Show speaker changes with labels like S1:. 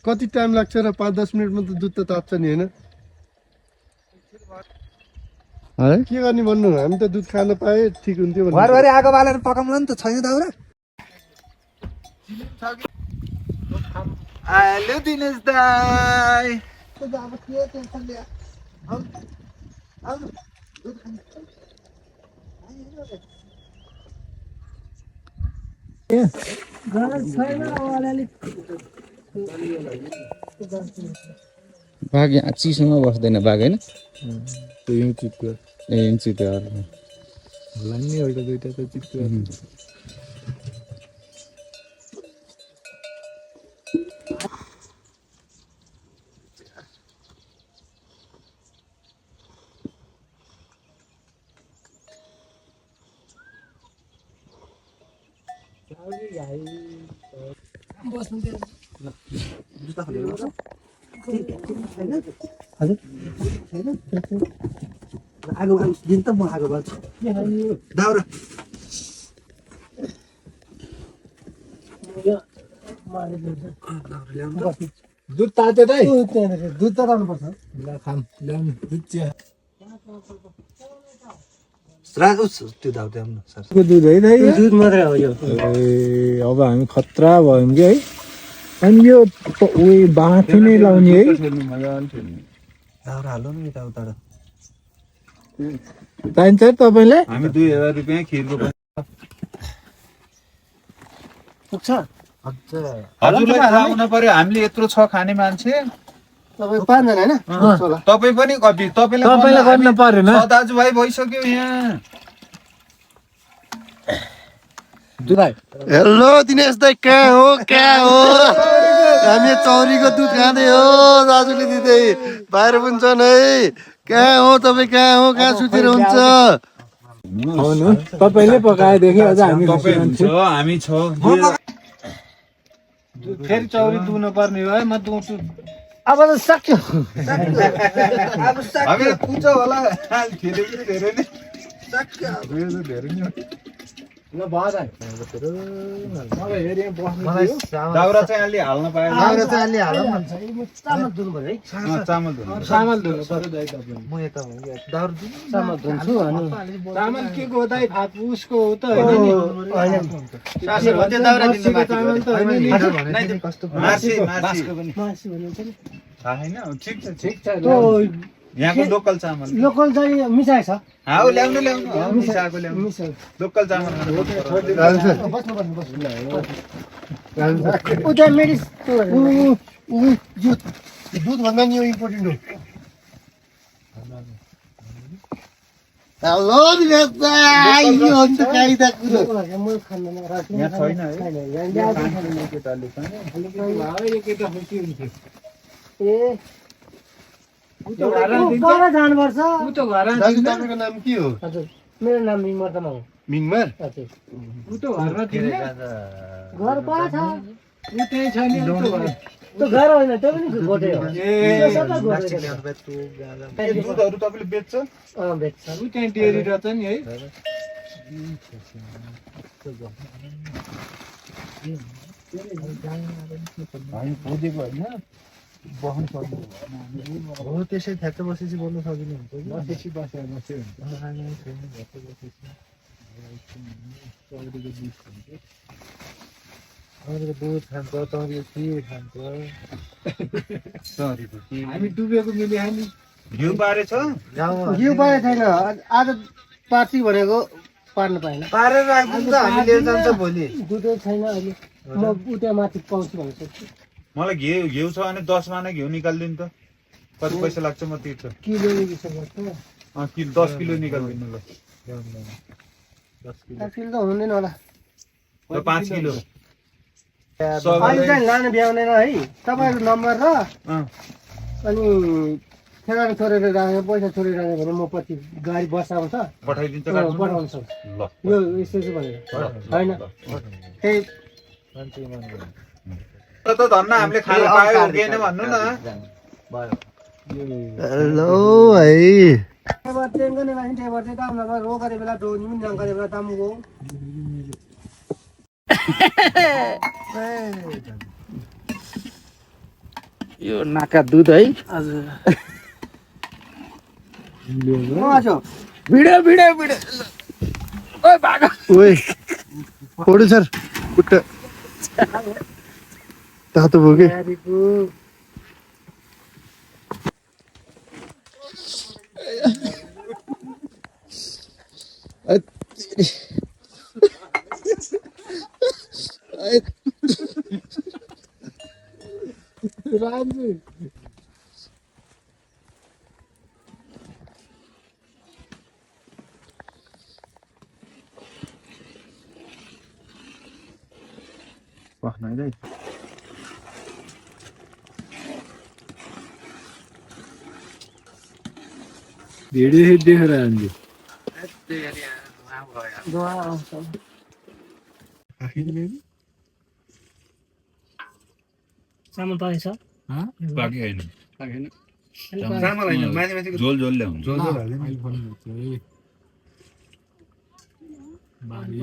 S1: कति टाइम लाग्छ र 5-10 मिनेटमा त दुध त तात्छ नि हैन के गर्ने भन्नु हामी त दुध खान पाए ठीक हुन्थ्यो भन्नु
S2: घरभरि आगो बालेर पकाउँला नि त छैन दाउरा हेलो दिनेश दाई
S1: अब के टेन्सन लिया
S2: बाघ यहाँ चिसोमा बस्दैन बाघ होइन
S1: त्यो चित्त
S2: ए चित्त
S1: होला नि एउटा दुईटा त चित्त
S2: आगो दिन त म आगो बाल्छु दाउरा
S1: दुध ताते दाइ दुध ताउनु पर्छ ल खाम ल्याउनु दुध चिया
S2: त्यो दाउरा ल्याउनु सर
S1: दुध है दाइ
S2: दुध मात्रै हो यो
S1: ए अब हामी खतरा भयौँ कि है अनि यो उयो बाँथे नै लाउने है
S2: दाउरा हाल्नु नि यताउता
S1: चाहिन्छ तपाईँलाई
S3: हामी 2000 रुपैयाँ खिरको
S2: पुग्छ
S3: हजुरलाई थाहा हुन पर्यो हामीले यत्रो छ खाने मान्छे
S1: तपाईँ 5 जना हैन
S3: तपाईँ पनि
S1: तपाईँलाई गर्न परेन
S3: दाजुभाइ भइसक्यो यहाँ
S1: हेलो दिनेश दाइ कहाँ हो हामी चौरीको दुध खाँदै हो दाजुले दिँदै बाहिर पनि छन् है कहाँ हो तपाईँ कहाँ सुतेर हुन्छ तपाईँले पकाएदेखि अझ हामी
S3: हामी छ
S1: फेरि चौरी दुख्नु पर्ने हो है म दुख्छु
S2: अब त सक्यो
S3: हामी पुग्छ होला धेरै नै
S1: ल भयो
S3: दाउरा चाहिँ अलि हाल्न पाएन
S2: चामल धुनु पर्यो है
S3: चामल धुनु
S1: चामल धुनु पर्यो दाइ तपाईँ
S2: म यता दाउरा दिनु
S1: चामल धुन्छु अनि चामल के को दाइ उसको हो त होइन नि
S2: कस्तो
S3: मार्सी ठिक छ यहाँको लोकल चामल
S2: लोकल चाहिँ मिसाएको छ
S3: हाउ ल्याउनु मिसाएको ल्याउनु लोकल चामल
S2: उता मेडिस
S1: दुध भन्दा नि यो इम्पोर्टेन्ट हो हेलो दिनेश दाइ यो हुन्छ काइदा कुरो
S2: म खान्न
S3: यहाँ छैन है
S2: ए घर जानुपर्छ
S1: दाजु तपाईँको नाम के हो
S2: हजुर मेरो नाम मिमर तमा हो
S1: मिङमार
S2: हजुर
S1: घर
S2: पर छ
S1: त्यही छ नि
S2: त्यो घर होइन त्यो पनि गोटे हो त्यो सबै गोटे हो।
S3: दुधहरू तपाईँले बेच्छ
S2: बेच्छ
S1: त्यहाँ डेरी रहेछ नि है
S3: हामी खोजेको होइन बस्नु सक्नु
S1: हो त्यसै ठ्याक्क बसेपछि बोल्नु सकिने हुन्छ
S3: बसेपछि बस्यो हुन्छ
S1: तपाईँको दुध खान्छ तपाईँको खिर खान्छ
S3: हामी डुबेको मिली हामी घिउ पारेछ
S2: घिउ पाए छैन आज पार्टी भनेको पार्नु पाएन
S1: पारेर राख्नु त हामी लिएर जान्छ भोलि
S2: दुधै छैन अहिले म उता माथि पाउँछु भनेर सोध्छु
S3: मलाई घिउ छ भने 10 मा नै घिउ निकालिदिनु त कति पैसा लाग्छ म तिर्छु
S2: किलो हिसाब गर्छ
S3: 10 किलो निकालिदिनु ल
S2: 10 किलो त हुँदैन होला
S3: 5 किलो
S2: अहिले चाहिँ लानु भ्याउँदैन है तपाईँको नम्बर र अनि ठेगाना छोडेर राखेर पैसा छोडेर राख्यो भने म पछि गाडी बस आउँछ
S3: पठाइदिन्छ
S2: पठाउँछु
S3: ल
S2: यो यस्तो चाहिँ भनेर होइन त्यही
S3: त धन्न हामीले खान पायो हुर्केन भन्नु न
S1: हेलो है
S2: टेबर ट्रेन गर्ने मान्छे टेबर चाहिँ दाम नभए रो गरे बेला डोनी पनि नगरे बेला दाम गयो
S4: यो नाका दुध है
S2: हजुर हजुर
S4: भिडियो भिडियो भिडियो ओइ भाग
S1: ओए ओडी सर खुट्टा तातो भयो कि
S3: वाह नहीं रे
S5: भिडियो हिट देखेर हामीले
S2: सामान पाएछ
S3: बाकी हैन
S5: चामल हैन माथि माथिको
S3: झोल झोल ल्याउनु
S5: झोल झोल हाल्दै नि आइफोन चाहिँ बारी